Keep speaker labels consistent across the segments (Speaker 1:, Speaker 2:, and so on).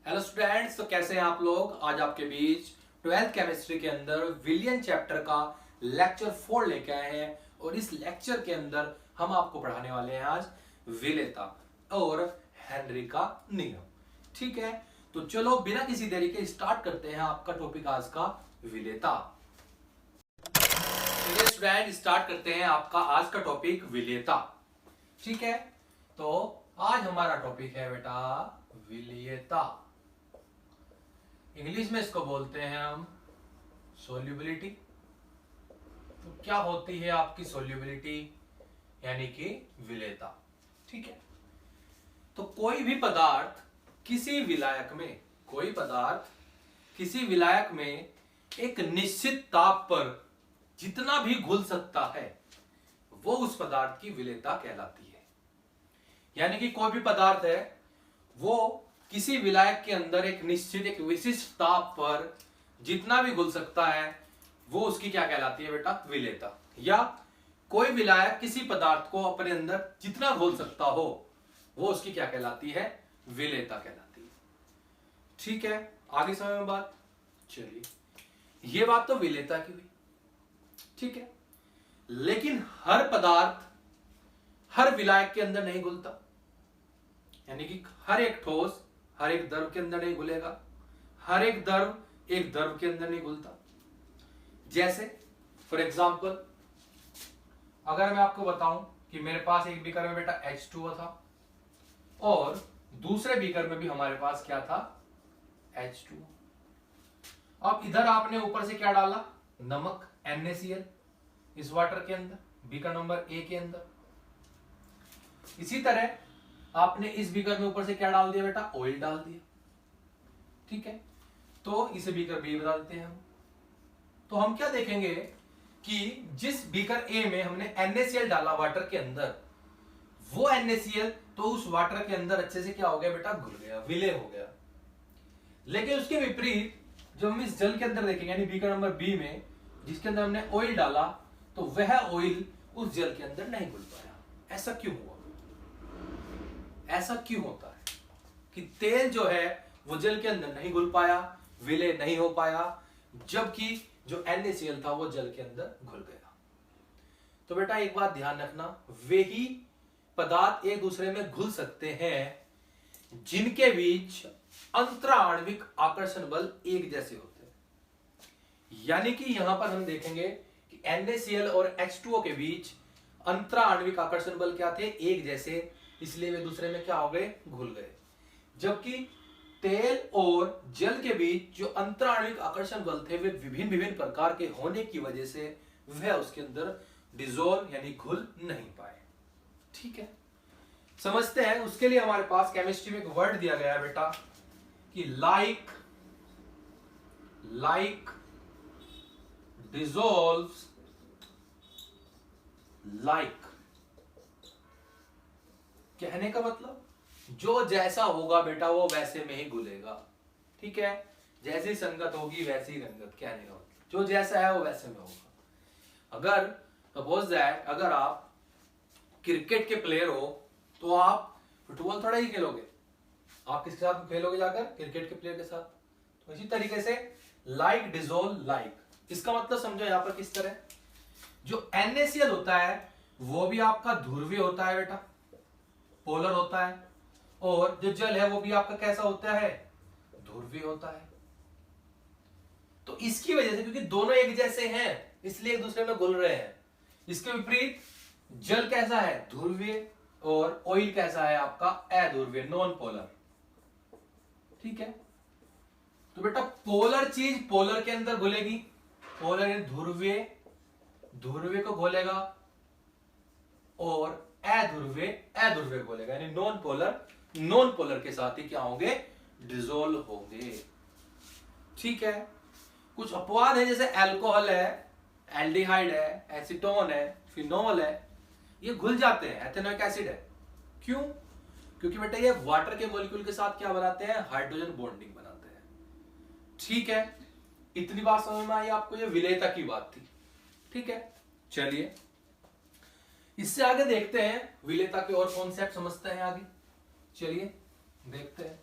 Speaker 1: Hello students, तो कैसे हैं आप लोग। आज आपके बीच 12th केमिस्ट्री के अंदर विलियन चैप्टर का लेक्चर 4 लेके आए हैं और इस लेक्चर के अंदर हम आपको पढ़ाने वाले हैं आज विलेयता और हेनरी का नियम। ठीक है, तो चलो बिना किसी देरी के स्टार्ट करते हैं आपका टॉपिक आज का विलेयता। चलिए स्टूडेंट, स्टार्ट करते हैं आपका आज का टॉपिक विलेयता। ठीक है, तो आज हमारा टॉपिक है बेटा विलेयता। इंग्लिश में इसको बोलते हैं हम सोल्यूबिलिटी। तो क्या होती है आपकी सोल्यूबिलिटी यानी कि विलेयता। ठीक है, तो कोई भी पदार्थ किसी विलायक में एक निश्चित ताप पर जितना भी घुल सकता है वो उस पदार्थ की विलेयता कहलाती है। यानी कि कोई भी पदार्थ है वो किसी विलायक के अंदर एक विशिष्ट ताप पर जितना भी घुल सकता है वो उसकी क्या कहलाती है बेटा, विलेयता। या कोई विलायक किसी पदार्थ को अपने अंदर जितना घोल सकता हो वो उसकी क्या कहलाती है, विलेयता कहलाती है। ठीक है, आगे समय में बात। चलिए, ये बात तो विलेयता की हुई। ठीक है, लेकिन हर पदार्थ हर विलायक के अंदर नहीं घुलता। यानी कि हर एक ठोस हर एक द्रव के अंदर नहीं घुलेगा, हर एक द्रव एक द्रव के अंदर नहीं घुलता। जैसे फॉर एग्जाम्पल, अगर मैं आपको बताऊं कि मेरे पास एक बीकर में बेटा H2O था और दूसरे बीकर में भी हमारे पास क्या था, H2O। अब इधर आपने ऊपर से क्या डाला, नमक NaCl इस वाटर के अंदर, बीकर नंबर A के अंदर। इसी तरह आपने इस बीकर में ऊपर से क्या डाल दिया बेटा, ऑयल डाल दिया। ठीक है, तो इसे बीकर बी बता देते हैं हम। तो हम क्या देखेंगे कि जिस बीकर ए में हमने NaCl डाला वाटर के अंदर, वो NaCl तो उस वाटर के अंदर अच्छे से क्या हो गया बेटा, घुल गया, विलय हो गया। लेकिन उसके विपरीत जब हम इस जल के अंदर देखेंगे यानी बीकर नंबर बी में जिसके अंदर हमने ऑयल डाला, तो वह ऑयल उस जल के अंदर नहीं घुल पाया। ऐसा क्यों हुआ? ऐसा क्यों होता है कि तेल जो है वो जल के अंदर नहीं घुल पाया, विलय नहीं हो पाया, जबकि जो NaCl था वो जल के अंदर घुल गया। तो बेटा एक बात ध्यान रखना, वे ही पदार्थ एक दूसरे में घुल सकते हैं जिनके बीच अंतराण्विक आकर्षण बल एक जैसे होते हैं। यानी कि यहां पर हम देखेंगे कि NaCl और H2O के बीच अंतराण्विक आकर्षण बल क्या थे, एक जैसे, इसलिए वे दूसरे में क्या हो गए, घुल गए। जबकि तेल और जल के बीच जो अंतराण्विक आकर्षण बल थे वे विभिन्न विभिन्न प्रकार के होने की वजह से वह उसके अंदर डिसॉल्व यानी घुल नहीं पाए। ठीक है, समझते हैं। उसके लिए हमारे पास केमिस्ट्री में एक वर्ड दिया गया है बेटा कि लाइक डिसॉल्व्स लाइक। कहने का मतलब जो जैसा होगा बेटा वो वैसे में ही घुलेगा। ठीक है, जैसी संगत होगी वैसी रंगत। कहने का मतलब जो जैसा है वो वैसे में होगा। अगर सपोज दैट अगर आप क्रिकेट के प्लेयर हो तो आप फुटबॉल थोड़ा ही खेलोगे, आप किसके साथ खेलोगे जाकर, क्रिकेट के प्लेयर के साथ। तो इसी तरीके से लाइक डिसॉल्व लाइक, इसका मतलब समझो यहां पर किस तरह, जो NaCl होता है वो भी आपका ध्रुवीय होता है बेटा, पोलर होता है, और जो जल है वो भी आपका कैसा होता है, ध्रुवीय होता है। तो इसकी वजह से, क्योंकि दोनों एक जैसे हैं इसलिए एक दूसरे में घुल रहे हैं। इसके विपरीत जल कैसा है, ध्रुवीय, और ऑयल कैसा है आपका, अध्रुवीय, नॉन पोलर। ठीक है, तो बेटा पोलर चीज पोलर के अंदर घुलेगी, पोलर ध्रुवीय ध्रुवीय को घोलेगा, और अध्रुवीय घोलेगा, यानी नॉन पोलर के साथ ही क्या होंगे, डिसॉल्व होंगे। ठीक है, कुछ अपवाद है जैसे अल्कोहल है, एल्डिहाइड है, एसीटोन है, फिनोल है, ये घुल जाते हैं। एथेनोइक एसिड है, क्यों? क्योंकि बेटा ये वाटर के मॉलिक्यूल के साथ क्या बनाते हैं, हाइड्रोजन बॉन्डिंग बनाते हैं। ठीक है, इतनी बात समझ में आई आपको, ये विलेयता की बात थी। ठीक है, चलिए इससे आगे देखते हैं विलेयता के और कॉन्सेप्ट समझते हैं आगे। चलिए देखते हैं।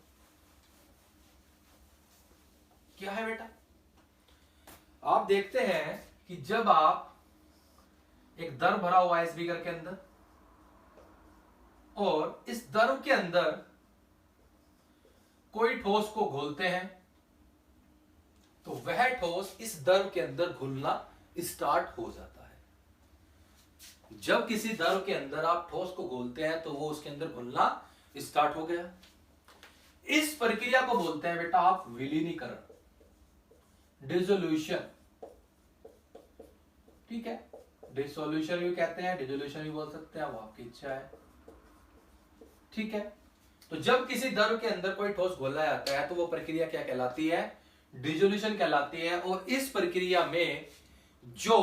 Speaker 1: देखते हैं कि जब आप एक द्रव भरा हुआ है इस बीकर के अंदर और इस द्रव के अंदर कोई ठोस को घोलते हैं तो वह ठोस इस द्रव के अंदर घुलना स्टार्ट हो जाता है। जब किसी द्रव के अंदर आप ठोस को घोलते हैं तो वो उसके अंदर घुलना स्टार्ट हो गया। इस प्रक्रिया को बोलते हैं बेटा आप विलीनीकरण, डिसोल्यूशन। ठीक है, डिसोल्यूशन भी कहते हैं, डिसोल्यूशन भी बोल सकते हैं, वो आपकी इच्छा है। ठीक है, तो जब किसी द्रव के अंदर कोई ठोस घोला जाता है तो वो प्रक्रिया क्या कहलाती है? डिसोल्यूशन कहलाती है। और इस प्रक्रिया में जो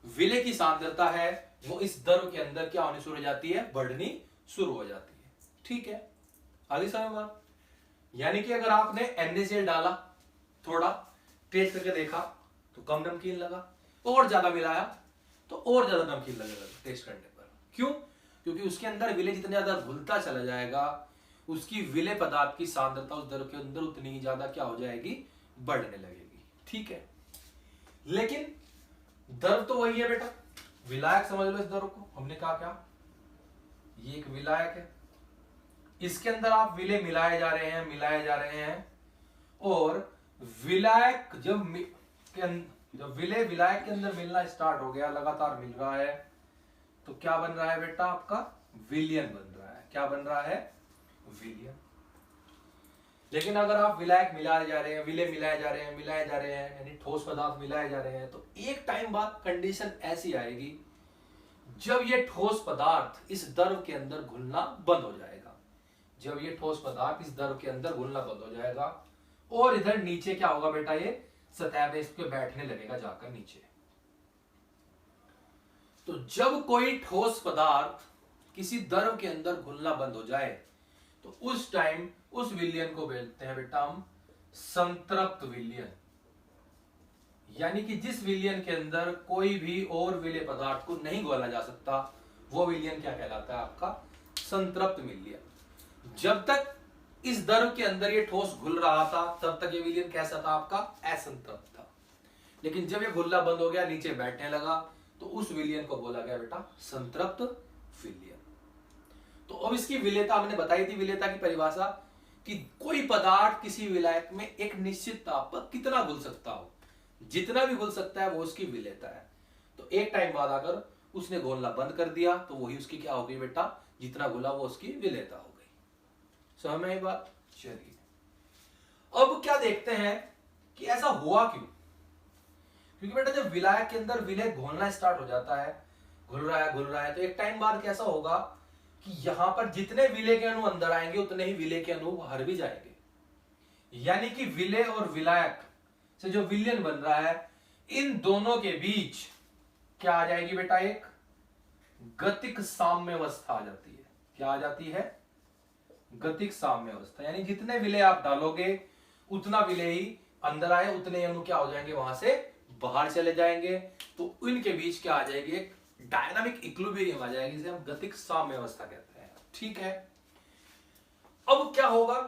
Speaker 1: विलेय की सांद्रता है वो इस द्रव के अंदर क्या होनी शुरू हो जाती है? बढ़नी शुरू हो जाती है। ठीक है, आगे समझ में? यानी कि अगर आपने NaCl डाला, थोड़ा टेस्ट करके देखा तो कम नमकीन लगा, और ज्यादा मिलाया तो और ज्यादा नमकीन लगेगा टेस्ट करने पर। क्यों? क्योंकि उसके अंदर विलेय जितना ज्यादा घुलता चला जाएगा उसकी विलेय पदार्थ की सांद्रता उस द्रव के अंदर उतनी ही ज्यादा क्या हो जाएगी? बढ़ने लगेगी। ठीक है, लेकिन द्रव तो वही है बेटा, विलायक समझ लो इस द्रव को। हमने कहा क्या? ये एक विलायक है, इसके अंदर आप विलेय मिलाए जा रहे हैं और विलायक जब विलेय विलायक के अंदर मिलना स्टार्ट हो गया, लगातार मिल रहा है, तो क्या बन रहा है बेटा? आपका विलयन बन रहा है। क्या बन रहा है? विलयन। लेकिन अगर आप विलायक मिलाए जा रहे हैं, विलेय मिलाए जा रहे हैं यानी ठोस पदार्थ मिलाए जा रहे हैं, तो एक टाइम बाद कंडीशन ऐसी आएगी जब ये ठोस पदार्थ इस द्रव के अंदर घुलना बंद हो जाएगा। जब ये ठोस पदार्थ इस द्रव के अंदर घुलना बंद हो जाएगा और इधर नीचे क्या होगा बेटा? ये सतह पे इसके बैठने लगेगा जाकर नीचे। तो जब कोई ठोस पदार्थ किसी द्रव के अंदर घुलना बंद हो जाए तो उस टाइम उस विलयन को बोलते हैं बेटा हम संतृप्त विलयन। यानी कि जिस विलयन के अंदर कोई भी और विलेय पदार्थ को नहीं घोला जा सकता वो विलयन क्या कहलाता है? आपका संतृप्त विलयन। जब तक इस द्रव के अंदर ये ठोस घुल रहा था तब तक ये विलयन कैसा था? आपका असंतृप्त था। लेकिन जब ये घुलना बंद हो गया, नीचे बैठने लगा, तो उस विलयन को बोला गया बेटा संतृप्त विलयन। तो अब इसकी विलेयता हमने बताई थी, विलेयता की परिभाषा कि कोई पदार्थ किसी विलायक में एक निश्चित ताप पर कितना घुल सकता हो, जितना भी घुल सकता है वो उसकी विलेयता है। तो एक टाइम बाद अगर उसने घोलना बंद कर दिया तो वही उसकी क्या हो गई बेटा? जितना घुला वो उसकी विलेयता हो गई। समझ में आई बात? चलिए अब क्या देखते हैं कि ऐसा हुआ क्यों? क्योंकि बेटा जब विलायक के अंदर विलेय घोलना स्टार्ट हो जाता है, घुल रहा है, तो एक टाइम बाद कैसा होगा कि यहां पर जितने विलेय के अणु अंदर आएंगे उतने ही विलेय के अणु बाहर भी जाएंगे। यानी कि विलेय और विलायक से जो विलयन बन रहा है, इन दोनों के बीच क्या आ जाएगी बेटा? एक गतिक साम्य अवस्था आ जाती है। क्या आ जाती है? गतिक साम्य अवस्था। यानी जितने विलेय आप डालोगे उतना विलेय ही अंदर आए, उतने अणु क्या हो जाएंगे? वहां से बाहर चले जाएंगे। तो इनके बीच क्या आ जाएगी? एक डायनामिक इक्विलिब्रियम आ जाएगी, जिसे हम गतिक साम्य अवस्था कहते हैं। ठीक है, अब क्या होगा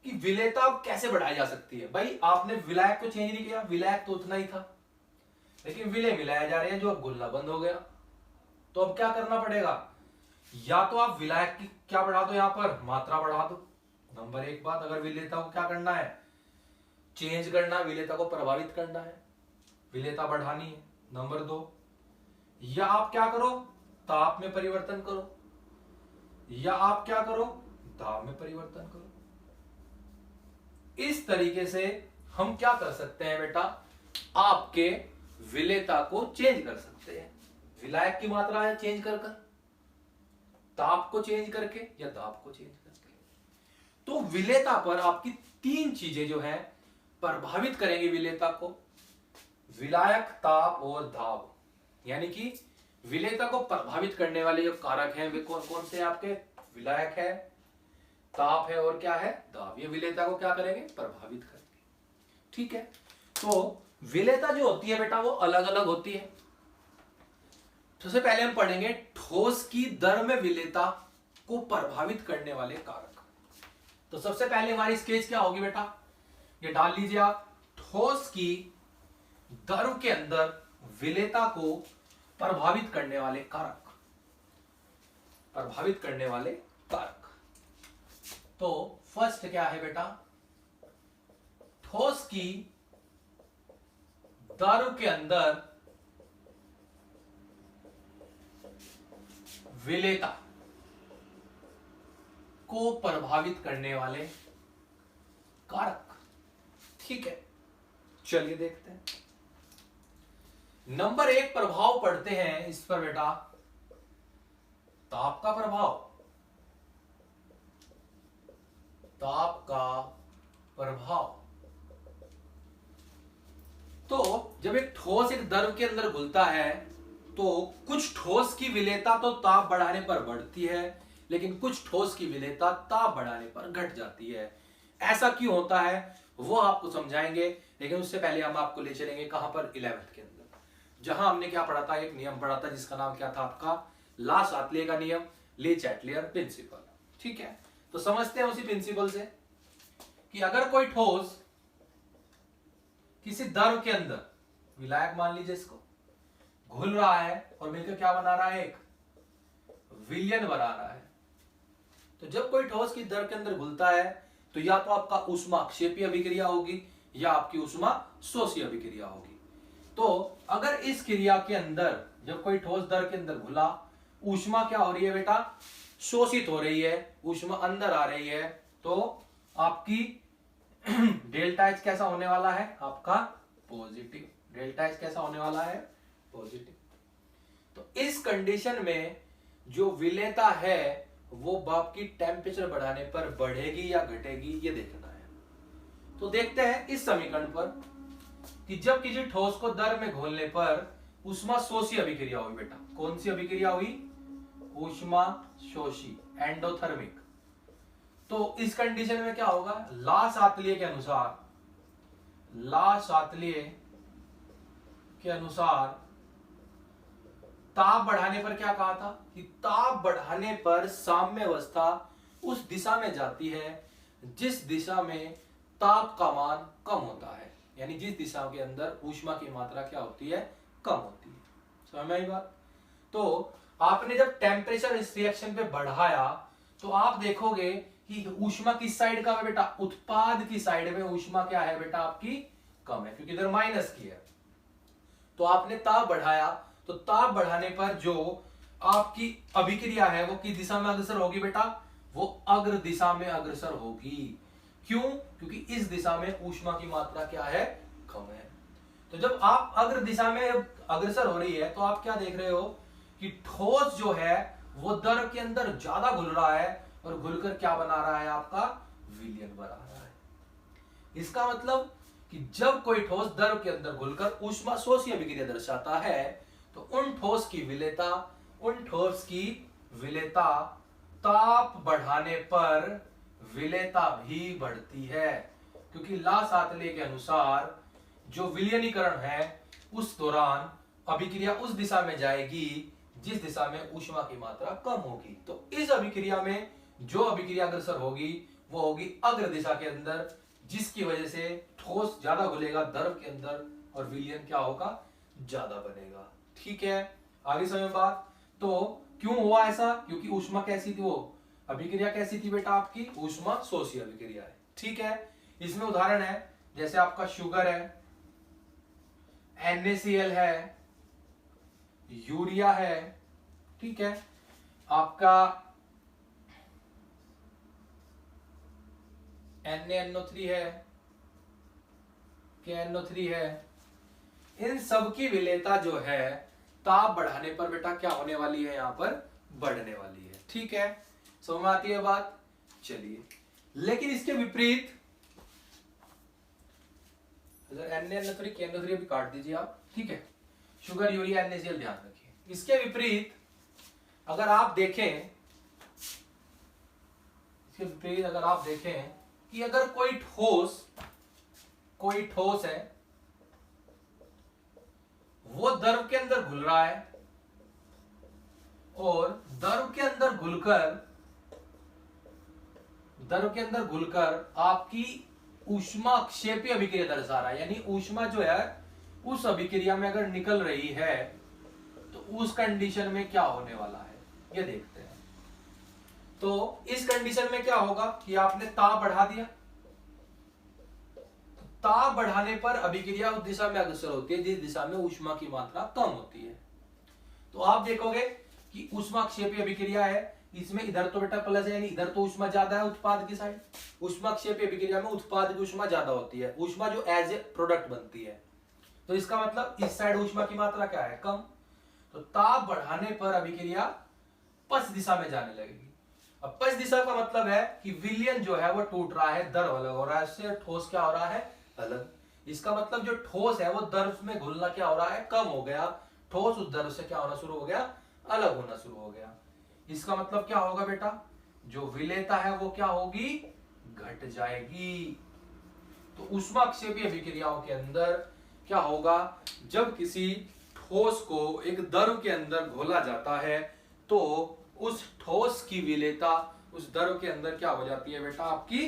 Speaker 1: कि विलेयता अब कैसे बढ़ाई जा सकती है? भाई आपने विलायक को चेंज नहीं किया, विलायक तो उतना ही था, लेकिन विलेय मिलाए जा रहे हैं जो अब घुलना बंद हो गया। तो अब क्या करना पड़ेगा? या तो आप विलायक की क्या बढ़ा दो, यहां पर मात्रा बढ़ा दो। नंबर एक बात, अगर विलेयता को क्या करना है? चेंज करना, विलेयता को प्रभावित करना है, विलेयता बढ़ानी है। नंबर दो, या आप क्या करो? ताप में परिवर्तन करो, या आप क्या करो? दाब में परिवर्तन करो। इस तरीके से हम क्या कर सकते हैं बेटा? आपके विलेयता को चेंज कर सकते हैं। विलायक की मात्रा है चेंज कर ताप को चेंज करके या दाब को चेंज करके। तो विलेयता पर आपकी तीन चीजें जो है प्रभावित करेंगे विलेयता को, विलायक, ताप और दाब। यानी कि विलेयता को प्रभावित करने वाले जो कारक हैं वे कौन कौन से? आपके विलायक है, ताप है और क्या है? दाब। ये विलेयता को क्या करेंगे? प्रभावित करेंगे। ठीक है, तो विलेयता जो होती है बेटा वो अलग अलग होती है। सबसे पहले हम पढ़ेंगे ठोस की दर में विलेयता को प्रभावित करने वाले कारक। तो सबसे पहले हमारी स्केच क्या होगी बेटा? ये डाल लीजिए आप। ठोस की द्रव के अंदर विलेयता को प्रभावित करने वाले कारक, प्रभावित करने वाले कारक। तो फर्स्ट क्या है बेटा, ठोस की द्रव के अंदर विलेयता को प्रभावित करने वाले कारक। ठीक है, चलिए देखते हैं। नंबर 1 प्रभाव पढ़ते हैं इस पर बेटा, ताप का प्रभाव। ताप का प्रभाव। तो जब एक ठोस एक द्रव के अंदर घुलता है तो कुछ ठोस की विलेयता तो ताप बढ़ाने पर बढ़ती है, लेकिन कुछ ठोस की विलेयता ताप बढ़ाने पर घट जाती है। ऐसा क्यों होता है वो आपको समझाएंगे, लेकिन उससे पहले हम आपको ले चलेंगे कहां पर, 11th के अंदर, जहां हमने क्या पढ़ा था, एक नियम पढ़ा था जिसका नाम क्या था आपका, ला शातलिए का नियम, ले चैटलियर प्रिंसिपल। ठीक है, तो समझते हैं उसी प्रिंसिपल से कि अगर कोई ठोस किसी द्रव के अंदर, विलायक मान लीजिए इसको, घुल रहा है और मिलकर क्या बना रहा है, एक विलयन बना रहा है। तो जब कोई ठोस की द्रव के अंदर घुलता है तो या तो आपका ऊष्माक्षेपीय अभिक्रिया होगी या आपकी ऊष्मा शोषी अभिक्रिया होगी। तो अगर इस क्रिया के अंदर जब कोई ठोस द्रव के अंदर घुला, ऊष्मा क्या हो रही है बेटा, शोषित हो रही है, ऊष्मा अंदर आ रही है, तो आपकी डेल्टा एच कैसा होने वाला है आपका, पॉजिटिव। डेल्टा एच कैसा होने वाला है, पॉजिटिव। तो इस कंडीशन में जो विलेयता है वो आपकी टेम्परेचर बढ़ाने पर बढ़ेगी या घटेगी, ये देखना है। तो देखते हैं इस समीकरण पर कि जब किसी ठोस को द्रव में घोलने पर ऊष्मा शोषी अभिक्रिया हुई बेटा, कौन सी अभिक्रिया हुई, ऊष्मा शोषी, एंडोथर्मिक। तो इस कंडीशन में क्या होगा, ला शातलिए के अनुसार, ला शातलिए के अनुसार ताप बढ़ाने पर क्या कहा था कि ताप बढ़ाने पर साम्य अवस्था उस दिशा में जाती है जिस दिशा में ताप का मान कम होता है, यानी जिस दिशा के अंदर ऊष्मा की मात्रा क्या होती है, कम होती है। समझ में आई बात। तो आपने जब टेम्परेचर इस रिएक्शन पे बढ़ाया तो आप देखोगे कि ऊष्मा किस साइड का है बेटा, उत्पाद की साइड में ऊष्मा क्या है बेटा आपकी, कम है, क्योंकि इधर माइनस की है। तो आपने ताप बढ़ाया, तो ताप बढ़ाने पर जो आपकी अभिक्रिया है वो किस दिशा में अग्रसर होगी बेटा, वो अग्र दिशा में अग्रसर होगी। क्यों, क्योंकि इस दिशा में ऊष्मा की मात्रा क्या है, कम है। तो जब आप अग्र दिशा में अग्रसर हो रही है तो आप क्या देख रहे हो कि ठोस जो है वो द्रव के अंदर ज्यादा घुल रहा है और घुलकर क्या बना रहा है आपका, विलयन बना रहा है। इसका मतलब कि जब कोई ठोस द्रव के अंदर घुलकर ऊष्मा शोषी अभिक्रिया दर्शाता है तो उन ठोस की विलेयता ताप बढ़ाने पर विलेयता भी बढ़ती है, क्योंकि ला शातलिए के अनुसार जो विलयनीकरण है उस दौरान अभिक्रिया उस दिशा में जाएगी जिस दिशा में ऊष्मा की मात्रा कम होगी। तो इस अभिक्रिया में जो अभिक्रिया अग्रसर होगी वो होगी अग्र दिशा के अंदर, जिसकी वजह से ठोस ज्यादा घुलेगा द्रव के अंदर और विलयन क्या होगा, ज्यादा बनेगा। ठीक है, आगे समझ बात। तो क्यों हुआ ऐसा, क्योंकि ऊष्मा कैसी थी, वो अभिक्रिया कैसी थी बेटा आपकी, ऊष्मा शोषी अभिक्रिया है। ठीक है, इसमें उदाहरण है जैसे आपका शुगर है, NaCl है, यूरिया है, ठीक है, आपका NaNO3 है, KNO3 है। इन सब की विलेयता जो है ताप बढ़ाने पर बेटा क्या होने वाली है, यहां पर बढ़ने वाली है। ठीक है, समझ में आती है बात। चलिए, लेकिन इसके विपरीत NaNO3 KNO3 भी काट दीजिए आप, ठीक है, शुगर यूरिया NaCl ध्यान रखिए। इसके विपरीत अगर आप देखें, कि अगर कोई ठोस है वो द्रव के अंदर घुल रहा है और द्रव के अंदर घुलकर आपकी ऊष्मा क्षेपीय अभिक्रिया दर्शा रहा है, यानी ऊष्मा जो है उस अभिक्रिया में अगर निकल रही है तो उस कंडीशन में क्या होने वाला है ये देखते हैं। तो इस कंडीशन में क्या होगा कि आपने ताप बढ़ा दिया, तो ताप बढ़ाने पर अभिक्रिया उस दिशा में अग्रसर होती है जिस दिशा में ऊष्मा की मात्रा कम होती है। तो आप देखोगे कि ऊष्माक्षेपी अभिक्रिया है, इसमें इधर तो बेटा प्लस है, यानी इधर तो ऊष्मा ज्यादा है उत्पाद की साइड। ऊष्माक्षेपी अभिक्रिया में उत्पाद की ऊष्मा ज्यादा होती है, ऊष्मा जो एज ए प्रोडक्ट बनती है। तो इसका मतलब इस साइड ऊष्मा की मात्रा क्या है, कम। तो ताप बढ़ाने पर अभिक्रिया पश्च दिशा में जाने लगेगी। अब पश्च दिशा का मतलब है कि विलयन जो है वो टूट रहा है, द्रव अलग हो रहा है, इससे ठोस क्या हो रहा है, अलग। इसका मतलब जो ठोस है वो द्रव में घुलना क्या हो रहा है, कम हो गया। ठोस उस द्रव से क्या होना शुरू हो गया, अलग होना शुरू हो गया। इसका मतलब क्या होगा बेटा, जो विलेयता है वो क्या होगी, घट जाएगी। तो ऊष्माक्षेपी अभिक्रियाओं के अंदर क्या होगा, जब किसी ठोस को एक द्रव के अंदर घोला जाता है तो उस ठोस की विलेयता उस द्रव के अंदर क्या हो जाती है बेटा, आपकी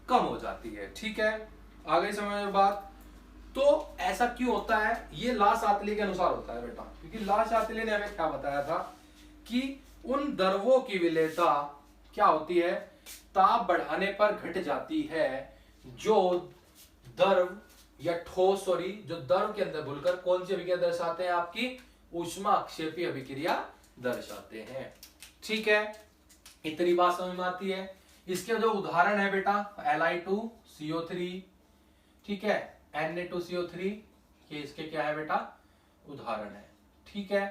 Speaker 1: कम हो जाती है। ठीक है, आगे समझ में बात। तो ऐसा क्यों होता है, ये ला शास्त्री के अनुसार होता है बेटा, क्योंकि ला शास्त्री ने हमें क्या बताया था कि उन द्रवों की विलेयता क्या होती है, ताप बढ़ाने पर घट जाती है जो द्रव या ठोस जो द्रव के अंदर घुलकर कौन सी अभिक्रिया दर्शाते हैं, आपकी ऊष्माक्षेपी अभिक्रिया दर्शाते हैं। ठीक है, इतनी बात समझ में आती है। इसके जो उदाहरण है बेटा, Li2CO3, ठीक है, Na2CO3, ये इसके क्या है बेटा, उदाहरण है। ठीक है,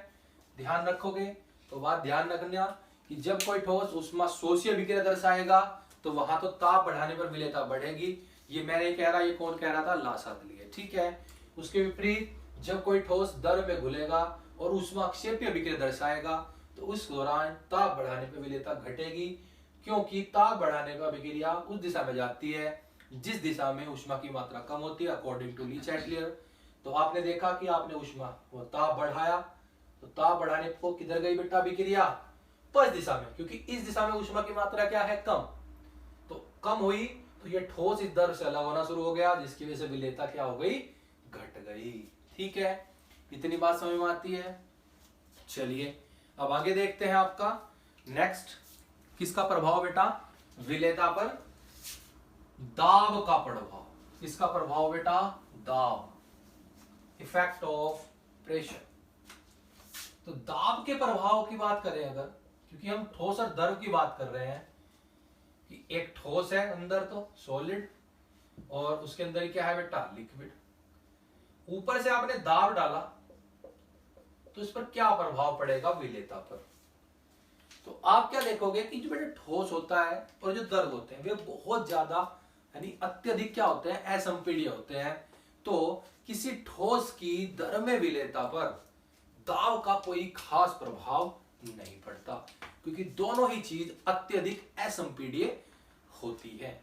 Speaker 1: ध्यान रखोगे तो बात ध्यान रखना कि जब कोई ठोस ऊष्मा शोषी अभिक्रिया दर्शाएगा तो वहां तो ताप बढ़ाने पर विलेयता बढ़ेगी। ये मैं नहीं कह रहा, ये कौन कह रहा था, ला शास्त्री। ठीक है, उसके विपरीत जब कोई ठोस द्रव में घुलेगा और ऊष्माक्षेपी अभिक्रिया दर्शाएगा तो उस दौरान ताप बढ़ाने पर विलेयता घटेगी, क्योंकि ताप बढ़ाने पर अभिक्रिया उस दिशा में जाती है जिस दिशा में ऊष्मा की मात्रा कम होती है, अकॉर्डिंग टू ली चैटलियर। तो आपने देखा कि आपने ऊष्मा वो ताप बढ़ाया, तो ताप बढ़ाने को किधर गई बेटा अभिक्रिया, पश्च दिशा में, क्योंकि इस दिशा में ऊष्मा की मात्रा क्या है, कम। तो कम हुई तो ये ठोस इस द्रव से अलग होना शुरू हो गया, जिसकी वजह से विलेयता क्या हो गई, घट गई। ठीक है, इतनी बात समझ में आती है। चलिए अब आगे देखते हैं आपका नेक्स्ट, किसका प्रभाव बेटा, विलेयता पर दाब का प्रभाव। किसका प्रभाव बेटा, दाब, इफेक्ट ऑफ प्रेशर। तो दाब के प्रभाव की बात करें अगर, क्योंकि हम ठोस और द्रव की बात कर रहे हैं कि एक ठोस है अंदर तो सॉलिड, और उसके अंदर क्या है बेटा, लिक्विड। ऊपर से आपने दाब डाला तो इस पर क्या प्रभाव पड़ेगा, विलेयता पर। तो आप क्या देखोगे कि जो बेटा ठोस होता है और जो द्रव होते हैं वे बहुत ज्यादा यानी अत्यधिक क्या होते हैं, असंपीड्य होते हैं। तो किसी ठोस की द्रव में विलेयता पर दाब का कोई खास प्रभाव नहीं पड़ता, क्योंकि दोनों ही चीज अत्यधिक असंपीड्य होती है।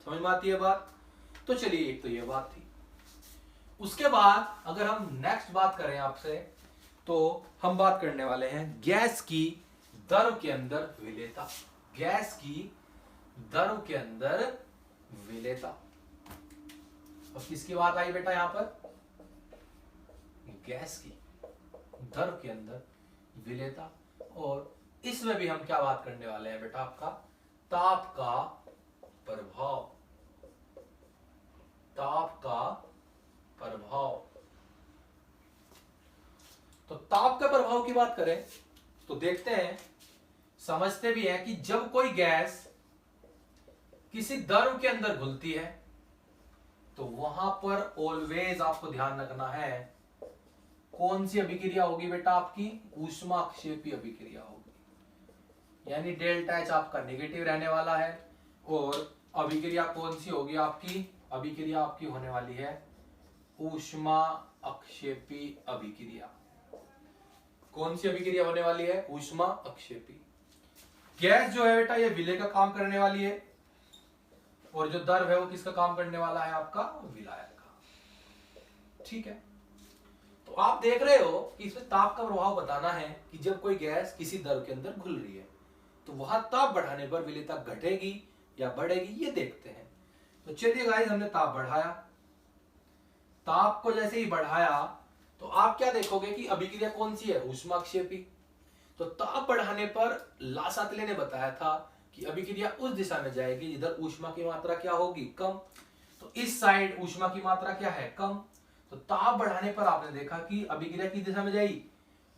Speaker 1: समझ में आती है बात। तो चलिए, एक तो ये बात थी। उसके बाद अगर हम नेक्स्ट बात करें आपसे, तो हम बात करने वाले हैं गैस की द्रव के अंदर विलेयता। गैस की द्रव के अंदर विलेयता। और किसकी बात आई बेटा यहां पर, गैस की द्रव के अंदर विलेयता। और इसमें भी हम क्या बात करने वाले हैं बेटा, आपका ताप का प्रभाव। ताप का प्रभाव। तो ताप का प्रभाव की बात करें तो देखते हैं, समझते भी हैं कि जब कोई गैस किसी द्रव के अंदर घुलती है तो वहां पर ऑलवेज आपको ध्यान रखना है कौन सी अभिक्रिया होगी बेटा, आपकी ऊष्माक्षेपी अभिक्रिया होगी। यानी डेल्टा एच आपका नेगेटिव रहने वाला है, और अभिक्रिया कौन सी होगी आपकी, अभिक्रिया आपकी होने वाली है ऊष्मा अक्षेपी अभिक्रिया। कौन सी अभिक्रिया होने वाली है, ऊष्मा अक्षेपी। गैस जो है बेटा ये विलय का काम करने वाली है, और जो द्रव है वो किसका काम करने वाला है, आपका विलायक का। ठीक है, तो आप देख रहे हो कि इसमें ताप का प्रभाव बताना है कि जब कोई गैस किसी द्रव के अंदर घुल रही है तो वहां ताप बढ़ाने पर विलेयता घटेगी या बढ़ेगी, ये देखते हैं। तो चलिए गाइस, हमने ताप बढ़ाया, ताप को जैसे ही बढ़ाया तो आप क्या देखोगे कि अभिक्रिया कौन सी है, ऊष्माक्षेपी। तो ताप बढ़ाने पर लासातले ने बताया था कि अभिक्रिया उस दिशा में जाएगी जिधर ऊष्मा की मात्रा क्या होगी, कम। तो इस साइड ऊष्मा की मात्रा क्या है, कम। तो ताप बढ़ाने पर आपने देखा कि अभिक्रिया किस दिशा में जाएगी,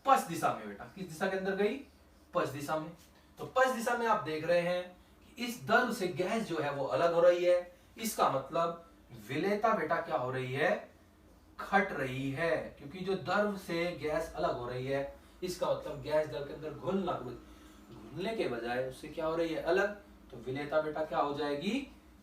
Speaker 1: पश्च दिशा में। बेटा किस दिशा के अंदर गई, पश्च दिशा में। तो पश्च दिशा में आप देख रहे हैं कि इस द्रव से गैस जो है वो अलग हो रही है। इसका मतलब विलेयता बेटा क्या हो रही है, घट रही है, क्योंकि जो द्रव से गैस अलग हो रही है इसका मतलब गैस द्रव के अंदर घुलने के बजाय उससे क्या हो रही है, अलग। तो विलेयता बेटा क्या हो जाएगी,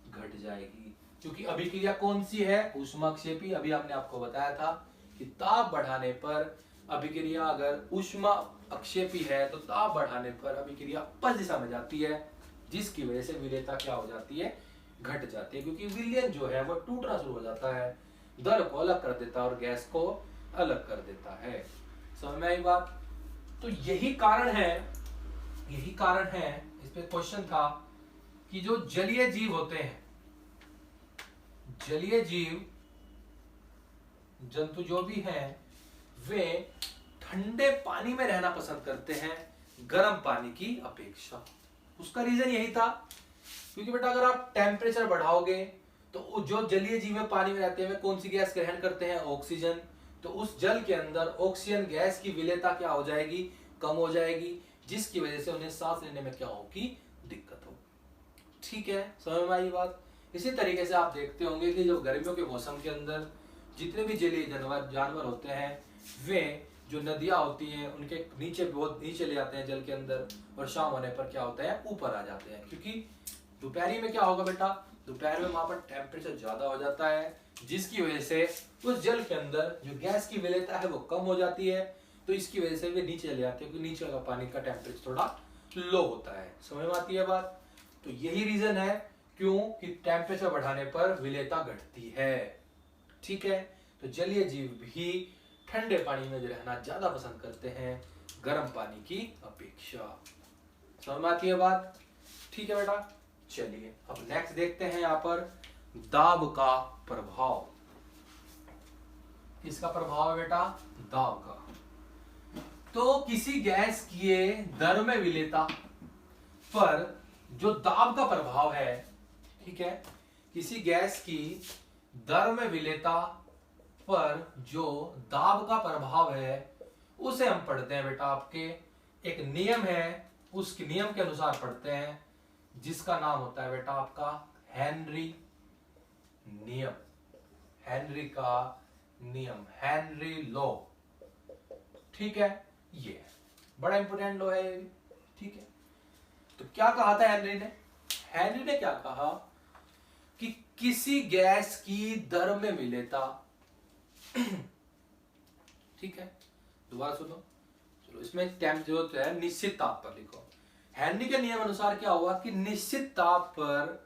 Speaker 1: घट जाएगी, क्योंकि अभिक्रिया कौन सी है, ऊष्माक्षेपी। अभी हमने आपको बताया था कि ताप बढ़ाने पर अभिक्रिया अगर ऊष्मा अक्षेपी है तो ताप बढ़ाने पर अभिक्रिया पश्च दिशा में जाती है, जिसकी वजह से विलेयता क्या हो जाती है, घट जाती है, क्योंकि विलयन जो है वो टूटना शुरू हो जाता है, द्रव को अलग कर देता है और गैस को अलग कर देता है। समझ में आई बात। तो यही कारण है इस पे क्वेश्चन था कि जो जलीय जीव होते हैं, जलीय जीव जंतु जो भी हैं वे ठंडे पानी में रहना पसंद करते हैं गर्म पानी की अपेक्षा। उसका रीजन यही था क्योंकि बेटा अगर आप टेम्परेचर बढ़ाओगे तो जो जलीय जीव पानी में रहते हैं वे कौन सी गैस ग्रहण करते हैं, ऑक्सीजन। तो उस जल के अंदर ऑक्सीजन गैस की विलेयता क्या हो जाएगी, कम हो जाएगी, जिसकी वजह से उन्हें सांस लेने में क्या होगी, दिक्कत हो। ठीक है, समझ में आई बात। इसी तरीके से आप देखते होंगे कि जो गर्मियों के मौसम के अंदर जितने भी जलीय जानवर होते हैं वे जो नदियां होती हैं उनके नीचे, बहुत नीचे ले जाते हैं जल के अंदर, और शाम होने पर क्या होता है, ऊपर आ जाते हैं। क्योंकि दोपहरी में क्या होगा बेटा, दोपहर में वहां पर टेम्परेचर ज्यादा हो जाता है, जिसकी वजह से उस जल के अंदर जो गैस की विलेयता है वो कम हो जाती है। तो इसकी वजह से वे नीचे चले जाते हैं, क्योंकि नीचे का पानी का टेम्परेचर थोड़ा लो होता है। समझ में आती है बात। तो यही रीजन है क्यों कि टेम्परेचर बढ़ाने पर विलेयता घटती है। ठीक है, तो जलीय जीव भी ठंडे पानी में रहना ज्यादा पसंद करते हैं गर्म पानी की अपेक्षा। समझ में आती है बात। ठीक है बेटा, चलिए अब नेक्स्ट देखते हैं यहाँ पर दाब का प्रभाव। किसका प्रभाव है बेटा, दाब का। तो किसी गैस की दर में विलेयता पर जो दाब का प्रभाव है, ठीक है, किसी गैस की दर में विलेयता पर जो दाब का प्रभाव है उसे हम पढ़ते हैं बेटा, आपके एक नियम है, उस नियम के अनुसार पढ़ते हैं, जिसका नाम होता है बेटा आपका हेनरी नियम। हेनरी का नियम, हेनरी लॉ। ठीक है, ये बड़ा इंपोर्टेंट लॉ है ये। ठीक है, तो क्या कहा था हेनरी ने, हेनरी ने क्या कहा कि किसी गैस की दर में विलेयता ठीक है, दोबारा सुनो, चलो इसमें टेम्प जो है निश्चित ताप पर लिखो। हेनरी के नियम अनुसार क्या हुआ कि निश्चित ताप पर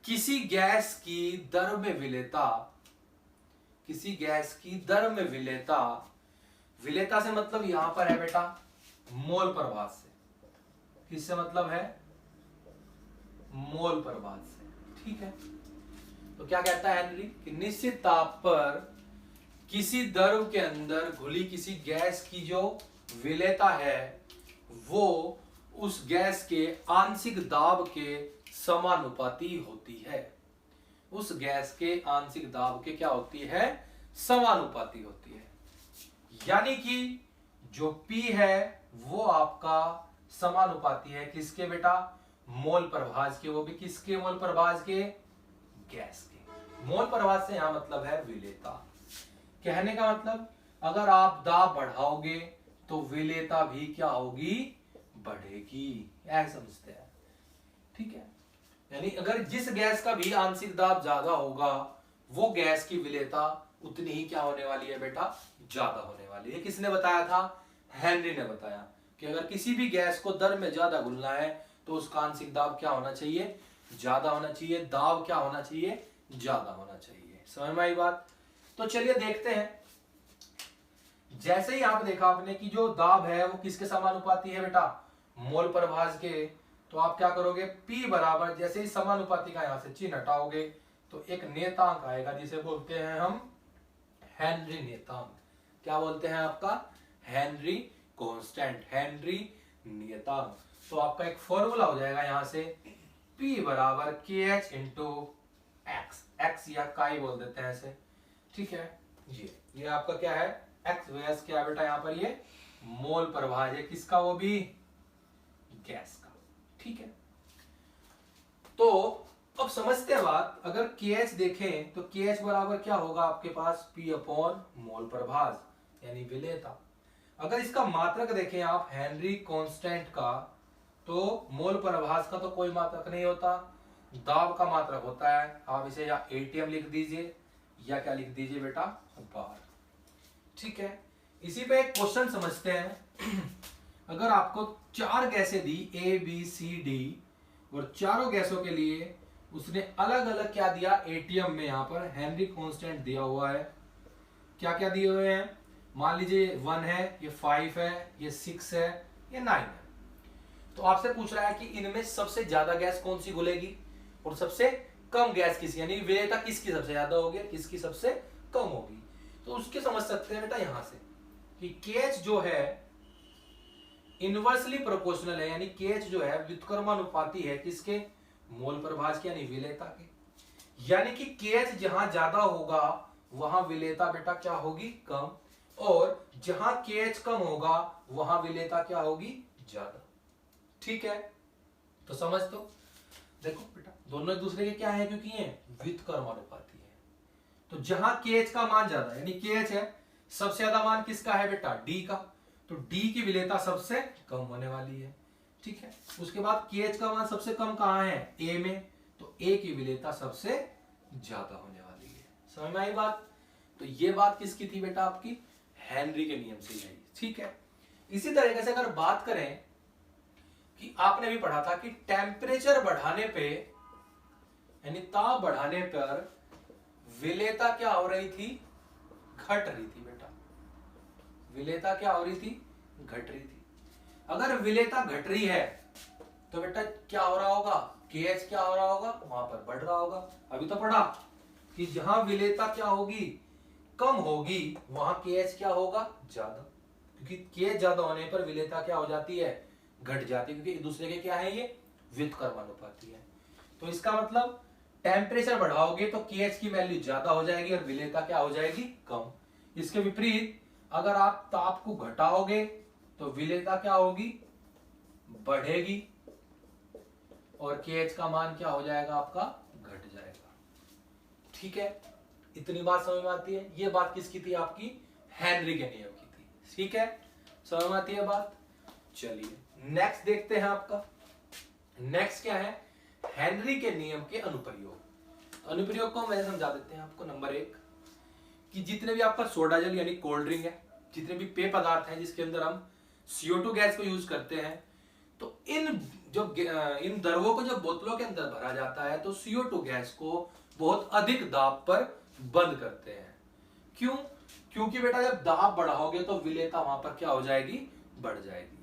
Speaker 1: किसी गैस की दर में विलेयता, किसी गैस की दर में विलेयता, विलेयता से मतलब यहां पर है बेटा मोल प्रभाव से। किससे मतलब है, मोल प्रभाव से। ठीक है, तो क्या कहता है हेनरी कि निश्चित ताप पर किसी द्रव के अंदर घुली किसी गैस की जो विलेयता है वो उस गैस के आंशिक दाब के समानुपाती होती है। उस गैस के आंशिक दाब के क्या होती है, समानुपाती होती है। यानी कि जो P है वो आपका समानुपाती है किसके बेटा, मोल प्रभाज के। वो भी किसके मोल प्रभाज के, गैस के। मोल प्रभाज से यहां मतलब है विलेयता। कहने का मतलब अगर आप दाब बढ़ाओगे तो विलेयता भी क्या होगी, बढ़ेगी, ऐसा समझते हैं। ठीक है, यानी अगर जिस गैस का भी आंशिक दाब ज्यादा होगा वो गैस की विलेयता उतनी ही क्या होने वाली है बेटा, ज्यादा होने वाली है। किसने बताया था, हेनरी ने बताया कि अगर किसी भी गैस को दर में ज्यादा घुलना है तो उसका आंशिक दाब क्या होना चाहिए, ज्यादा होना चाहिए, दाब क्या होना चाहिए, ज्यादा होना चाहिए। समझ में आई बात। तो चलिए देखते हैं, जैसे ही यहां पे देखा आपने कि जो दाब है वो किसके समानुपाती है बेटा, मोल प्रभाज के। तो आप क्या करोगे, P बराबर, जैसे ही समानुपाती का यहां से चिन्ह हटाओगे तो एक नेतांक आएगा जिसे बोलते हैं हम हेनरी नियतांक। क्या बोलते हैं आपका? हेनरी कांस्टेंट, हेनरी नियतांक। तो आपका एक फॉर्मूला हो जाएगा यहां से, P बराबर के एच इंटू एक्स, एक्स या काई बोल देते हैं ऐसे, ठीक है। ये आपका क्या है? एक्स वैस क्या बेटा यहाँ पर ये मोल प्रभाज है, किसका? वो भी गैस का, ठीक है। तो अब समझते हैं बात, अगर KH देखें तो KH बराबर क्या होगा आपके पास? P अपॉन मोल प्रभाज यानी विलेयता। अगर इसका मात्रक देखें आप हेनरी कांस्टेंट का, तो मोल प्रभाज का तो कोई मात्रक नहीं होता, दाब का मात्रक होता है। आप इसे या ATM लिख दीजिए या क्या लिख दीजिए बेटा? बार, ठीक है। इसी पे एक क्वेश्चन समझते हैं। अगर आपको 4 गैसें दी A B C D और चारों गैसों के लिए उसने अलग अलग क्या दिया? ATM में यहां पर हेनरी कांस्टेंट दिया हुआ है। क्या क्या दिए हुए हैं? मान लीजिए 1 है, ये 5 है, ये 6 है, ये 9 है। तो आपसे पूछ रहा है कि इनमें सबसे ज्यादा गैस कौन सी घुलेगी और सबसे कम गैस किसकी, यानी विलेयता किसकी सबसे ज्यादा होगी, किसकी सबसे कम होगी। तो उसके समझ सकते हैं बेटा यहां से कि KH जो है इनवर्सली प्रोपोर्शनल है, यानी KH जो है व्युत्क्रमानुपाती है किसके? मोल प्रभाज के, यानी विलेयता के। यानी कि KH जहां ज्यादा होगा वहां विलेयता बेटा क्या होगी? कम, और जहां KH कम होगा वहां विलेयता क्या होगी? ज्यादा, ठीक है। तो समझ दो, देखो बेटा दोनों एक दूसरे के क्या है? क्योंकि ये व्युत्क्रमानुपाती है। तो जहां KH का मान ज्यादा यानी KH है, सबसे ज्यादा मान किसका है बेटा? D का, तो D की विलेयता सबसे कम होने वाली है, ठीक है। उसके बाद KH का मान सबसे कम कहां है? A में, तो A की विलेयता सबसे ज्यादा होने वाली है। समझ में आई बात? तो ये बात किसकी थी बेटा? आपकी हेनरी के नियम से आई, ठीक है। इसी तरीके से अगर बात करें कि आपने भी पढ़ा था कि टेम्परेचर बढ़ाने पे यानी ताप बढ़ाने पर विलेयता क्या हो रही थी? घट रही थी बेटा। विलेयता क्या हो रही थी? घट रही थी। अगर विलेयता घट रही है तो बेटा क्या हो रहा होगा? KH क्या हो रहा होगा? वहां पर बढ़ रहा होगा। अभी तो पढ़ा कि जहां विलेयता क्या होगी? कम होगी, वहां KH क्या होगा? ज्यादा, क्योंकि KH ज्यादा होने पर विलेयता क्या हो जाती है? घट जाती है, क्योंकि एक दूसरे के क्या है? ये व्युत्क्रमानुपाती है। तो इसका मतलब टेम्परेचर बढ़ाओगे तो KH की वैल्यू ज्यादा हो जाएगी और विलेयता क्या हो जाएगी? कम। इसके विपरीत अगर आप ताप को घटाओगे तो विलेयता क्या होगी? बढ़ेगी और KH का मान क्या हो जाएगा? आपका घट जाएगा, ठीक है। इतनी बात समझ में आती है? ये बात किसकी थी? आपकी हेनरी के नियम की थी, ठीक है। समझ में आती है बात? चलिए नेक्स्ट देखते हैं। आपका नेक्स्ट क्या है? हेनरी के नियम के अनुप्रयोग। अनुप्रयोग को मैंने समझा देते हैं आपको। नंबर 1 कि जितने भी आपका सोडा जल यानी कोल्ड ड्रिंक है, जितने भी पेय पदार्थ हैं जिसके अंदर हम CO2 गैस को यूज करते हैं, तो इन द्रवों को जब बोतलों के अंदर भरा जाता है तो CO2 गैस को बहुत अधिक दाब पर बंद करते हैं। क्यों? क्योंकि बेटा जब दाब बढ़ाओगे तो विलेयता वहां पर क्या हो जाएगी? बढ़ जाएगी।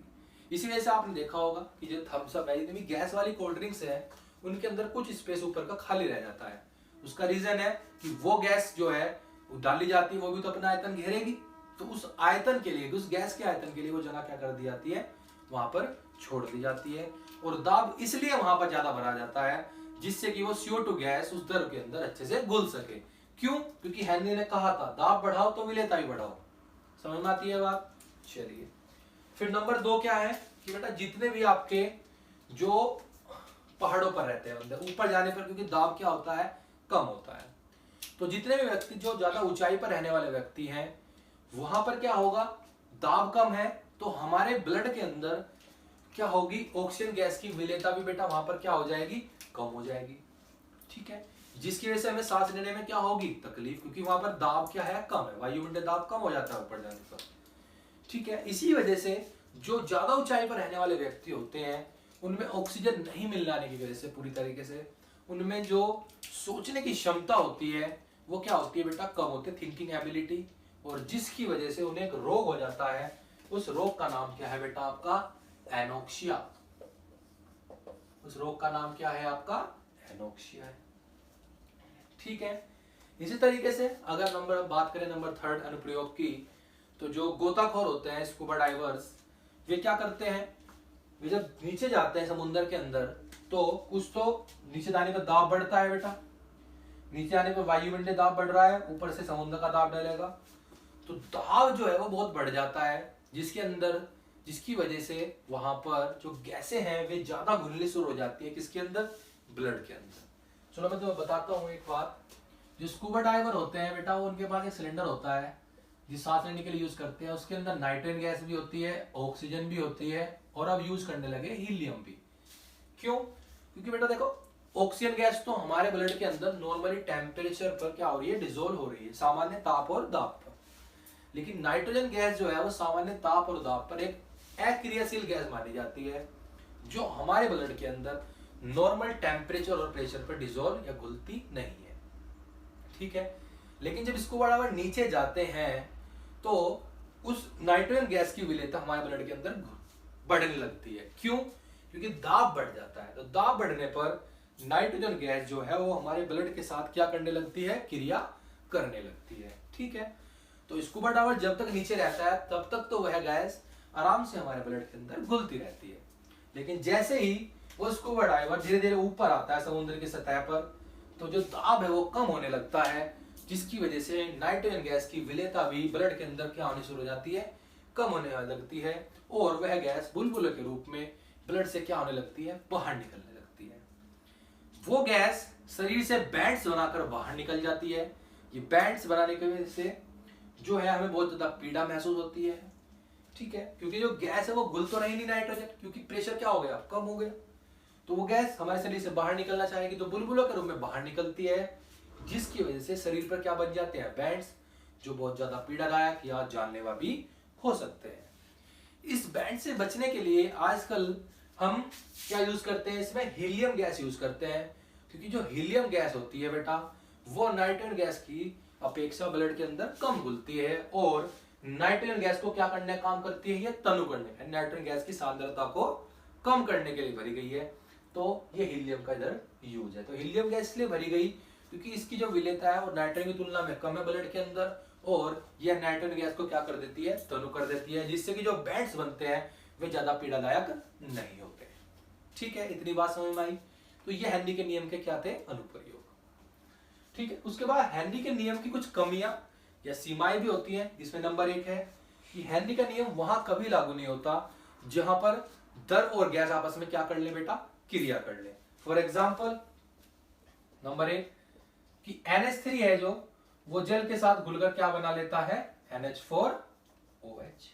Speaker 1: इसी वजह से आपने देखा होगा कि जो थम्स अप है, जितनी भी गैस वाली कोल्ड ड्रिंक्स है, उनके अंदर कुछ स्पेस ऊपर का खाली रह जाता है। उसका रीजन है कि वो गैस जो है वो डाली जाती है, वो भी तो अपना आयतन घेरेगी, तो उस आयतन के लिए, उस गैस के आयतन के लिए वो जगह क्या कर दी जाती है? वहां पर छोड़ दी जाती है। और दाब इसलिए वहां पर ज्यादा भरा जाता है जिससे कि वो CO2 गैस उस द्रव के अंदर अच्छे से घुल सके। क्यों? क्योंकि हेनरी ने कहा था दाब बढ़ाओ तो विलेयता भी बढ़ाओ। समझ में आती है बात? चलिए फिर नंबर 2 क्या है कि बेटा जितने भी आपके जो पहाड़ों पर रहते हैं बंदे, ऊपर जाने पर क्योंकि दाब क्या होता है? कम होता है। तो जितने भी व्यक्ति जो ज्यादा ऊंचाई पर रहने वाले व्यक्ति हैं, वहां पर क्या होगा? दाब कम है तो हमारे ब्लड के अंदर क्या होगी? ऑक्सीजन गैस की विलेयता भी बेटा वहां पर क्या हो जाएगी? कम हो जाएगी, ठीक है। जिसकी वजह से हमें सांस लेने में क्या होगी? तकलीफ, क्योंकि वहां पर दाब क्या है? कम है, वायुमंडलीय दाब कम हो जाता है ऊपर जाने पर, ठीक है। इसी वजह से जो ज्यादा ऊंचाई पर रहने वाले व्यक्ति होते हैं उनमें ऑक्सीजन नहीं मिल जाने की वजह से पूरी तरीके से उनमें जो सोचने की क्षमता होती है वो क्या होती है बेटा? कम होती है, थिंकिंग एबिलिटी, और जिसकी वजह से उन्हें एक रोग हो जाता है। उस रोग का नाम क्या है बेटा? आपका एनोक्सिया। उस रोग का नाम क्या है? आपका एनोक्सिया है, ठीक है। इसी तरीके से अगर बात करें नंबर थर्ड अनुप्रयोग की, तो जो गोताखोर होते हैं स्कूबा डाइवर्स, वे क्या करते हैं, वे जब नीचे जाते हैं समुद्र के अंदर तो कुछ तो नीचे जाने पर दाब बढ़ता है बेटा, नीचे आने पर वायुमंडलीय दाब बढ़ रहा है, ऊपर से समुद्र का दाब डलेगा तो दाब जो है वो बहुत बढ़ जाता है, जिसकी वजह से वहां पर जो गैसें हैं वे ज्यादा घुलनी शुरू हो जाती है, किसके अंदर, ब्लड के अंदर। चलो मैं तुम्हें बताता हूँ एक बात, जो स्कूबा डाइवर होते हैं बेटा, वो उनके पास एक सिलेंडर होता है जिस सांस लेने के लिए यूज करते हैं, उसके अंदर नाइट्रोजन गैस भी होती है, ऑक्सीजन भी होती है, और अब यूज करने लगे हीलियम भी। क्यों? क्योंकि बेटा देखो, ऑक्सीजन गैस तो हमारे ब्लड के अंदर नॉर्मली टेम्परेचर पर क्या हो रही है, डिसोल्व हो रही है, सामान्य ताप और दाब पर। लेकिन नाइट्रोजन गैस जो है वो सामान्य ताप और दाब पर एक अक्रियाशील गैस मानी जाती है, जो हमारे ब्लड के अंदर नॉर्मल टेम्परेचर और प्रेशर पर डिसोल्व या घुलती नहीं है। ठीक है, लेकिन जब इसको बराबर नीचे जाते हैं तो उस नाइट्रोजन गैस की विलेयता हमारे ब्लड के अंदर बढ़ने लगती है। क्यों? क्योंकि दाब बढ़ जाता है। तो दाब बढ़ने पर नाइट्रोजन गैस जो है वो हमारे ब्लड के साथ क्या करने लगती है, क्रिया करने लगती है। ठीक है, तो स्कूबा डाइवर जब तक नीचे रहता है तब तक तो वह गैस आराम से हमारे ब्लड के अंदर घुलती रहती है, लेकिन जैसे ही वो स्कूबा डाइवर धीरे धीरे ऊपर आता है समुद्र की सतह पर, तो जो दाब है वो कम होने लगता है, जिसकी वजह से नाइट्रोजन गैस की विलेयता भी ब्लड के अंदर क्या होनी शुरू हो जाती है, कम होने लगती है, और वह गैस बुलबुले के रूप में ब्लड से क्या होने लगती है, बाहर निकलने लगती है। वो गैस शरीर से बैंड्स बनाकर बाहर निकल जाती है। ये बैंड्स बनाने की वजह से जो है हमें बहुत ज्यादा पीड़ा महसूस होती है। ठीक है, क्योंकि जो गैस है वो घुल तो रही नहीं नाइट्रोजन, क्योंकि प्रेशर क्या हो गया, कम हो गया, तो वो गैस हमारे शरीर से बाहर निकलना चाहेगी तो बुलबुलों के रूप में बाहर निकलती है, जिसकी वजह से शरीर पर क्या बन जाते हैं, बैंड्स, जो बहुत ज्यादा पीड़ादायक या जानलेवा भी हो सकते हैं। इस बैंड से बचने के लिए आजकल हम क्या यूज करते हैं, इसमें हीलियम गैस यूज करते हैं, क्योंकि जो हीलियम गैस होती है बेटा वो नाइट्रोजन गैस की अपेक्षा ब्लड के अंदर कम घुलती है, और नाइट्रोजन गैस को क्या करने का काम करती है, ये तनु करने का, नाइट्रोजन गैस की सांद्रता को कम करने के लिए भरी गई है। तो ये हीलियम का इधर यूज है। तो हीलियम गैस इसलिए भरी गई क्योंकि इसकी जो विलेयता है वो नाइट्रोजन की तुलना में कम है ब्लड के अंदर, और यह नाइट्रोजन गैस को क्या कर देती है, तनु कर देती है, जिससे कि जो बैंड्स बनते हैं वे ज्यादा पीड़ादायक नहीं होते। ठीक है, इतनी बात समझ में आई। तो ये हेनरी के नियम के क्या थे, अनुप्रयोग। ठीक है, उसके बाद हेनरी के नियम की कुछ कमियां या सीमाएं भी होती हैं, जिसमें नंबर 1 है कि हेनरी का नियम वहां कभी लागू नहीं होता जहां पर द्रव और गैस आपस में क्या कर ले बेटा, क्रिया कर ले। फॉर एग्जाम्पल नंबर 1 कि NH3 है जो वो जल के साथ घुलकर क्या बना लेता है, NH4OH।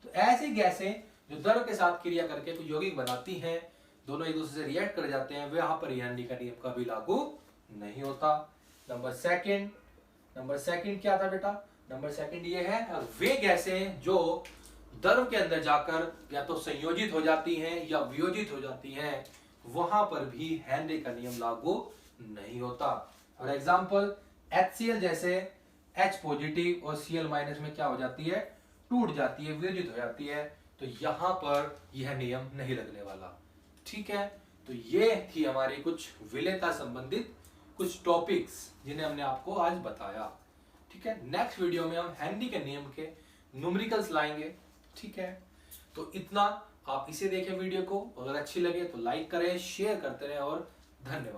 Speaker 1: तो ऐसी गैसें जो द्रव के साथ क्रिया करके कोई यौगिक बनाती हैं, दोनों एक दूसरे से रिएक्ट कर जाते हैं, वहां पर हेनरी का नियम कभी लागू नहीं होता। नंबर सेकंड क्या था बेटा, नंबर सेकंड ये है वे गैसें जो द्रव के अंदर जाकर या तो संयोजित हो जाती हैं या वियोजित हो जाती हैं, वहां पर भी हेनरी का नियम लागू नहीं होता। फॉर एग्जाम्पल HCl जैसे H पॉजिटिव और Cl माइनस में क्या हो जाती है, टूट जाती है, वियोजित हो जाती है, तो यहां पर यह नियम नहीं लगने वाला। ठीक है, तो ये थी हमारी कुछ विलेयता संबंधित कुछ टॉपिक्स जिन्हें हमने आपको आज बताया। ठीक है, नेक्स्ट वीडियो में हम हेनरी के नियम के न्यूमेरिकल्स लाएंगे। ठीक है, तो इतना, आप इसे देखें वीडियो को, अगर अच्छी लगे तो लाइक करें, शेयर करते रहें, और धन्यवाद।